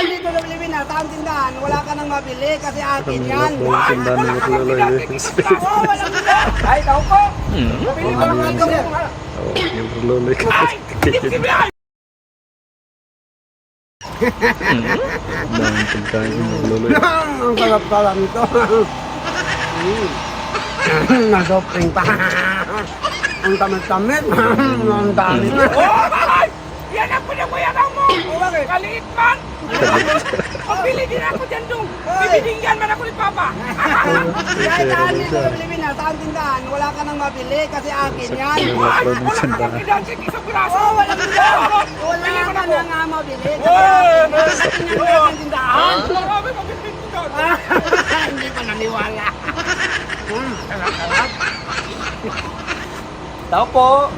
dito sa Pilipinas, taong tindahan, wala ka nang mabili kasi akin yan. Tindahan ni Lolo Oo, walang tindahan. Ay, tao po. Mabili ko lang ito. yung Lolo Dahil pagkain ng Lolo. Ang sarap pala nito. Nasopring pa. Ang tamit-tamit. Ang dami na. Yan ang pinabuyaran mo! Bakit? Kaliit man! Pabili din ako dyan dong! Bibigyan man ako ni Papa! Kahit saan dito sa Pilipinas, taong tindahan, wala ka nang mabili kasi akin yan. Ay! Wala ka bang kinansik isang braso! Oo, walang tindahan. Wala ka na nga mabili kasi akin yan. Akin yan ang tindahan. Marami mabibig ko doon! Hindi pa naniwala. Tao po!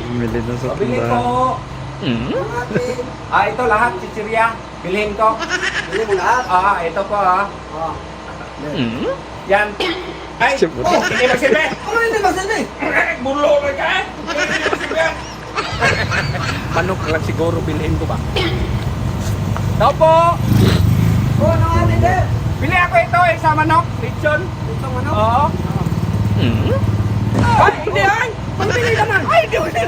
Bumili na sa Bili tindahan. ko! Ito lahat, chichirya. Bilhin ko. Bili mo lahat. Ito po Oh. Yan. Ay! Siyempre. Hindi magsilbi! Ano hindi masilbi? Bulo na ka eh! Hindi magsilbi! Manok lang siguro bilhin ko ba? Tao po! Oo, ano nga din sir? Bili ako ito sa manok. Lechon. Itong ano? Oo. Ay, hindi ay! Pambili naman! Ay, hindi mo yan!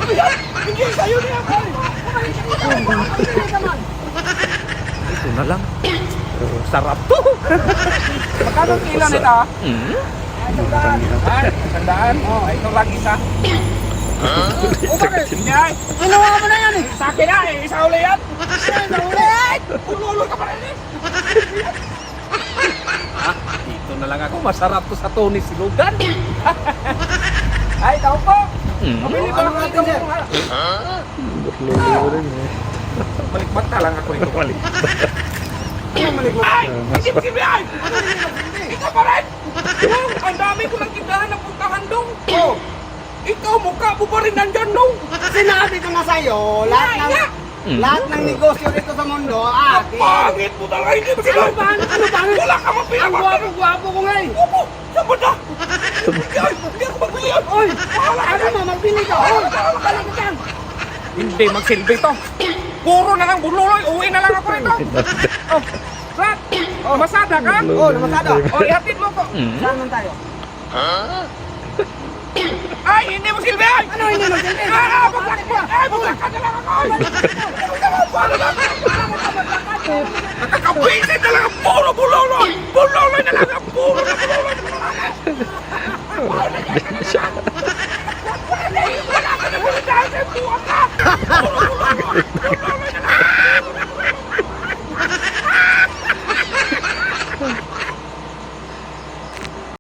Hindi sa'yo niya! Pambili naman. Ito na lang. Sarap to! Magkano kilo nito? Ay, sandaan. Ito lang isa. Hindi ay! Ginawa mo na yan eh. Sa akin na eh! Isa uli yan! Ulit! Pululo ka pa rin eh! Dito na lang ako. Masarap to sa Tony Silugan. Ay, tao po! Pabili pa lang Ano natin, sir? Lolo rin eh. Balikbat na lang ako ito. Ano malikot? Ay! Hindi mo ay! Ikaw pa rin! Ang dami ko ng tindahan na puntahan dong! Oh! Ikaw, mukha mo pa rin nandyan dong! Sinabi ko na sa'yo, lahat ng negosyo dito sa mundo, akin. Pangit mo talaga! Hindi mo sila! Ano ba? Wala ka Ang mapinapakit! gwapo-gwapo ko nga eh. Opo! Saan ba na? Hindi ako magbili yan! Oy! Ano mo, magbili ka? Oy! Balik ka dyan! Hindi magsilbi to! Puro na lang bululoy! Uwi na lang ako rito! Oh! Rat! Oh, masada ka? Oh, namasada. Oh, ihatid mo ko! Saan nun tayo? Ay! Hindi mo silbi! Ay! Ano hindi magsilbi? Baglak mo! Ay! Baglak ka na lang ako! Paano na? Nakakabwisit na lang ang puro bululoy! Bululoy na lang ang puro na bululoy!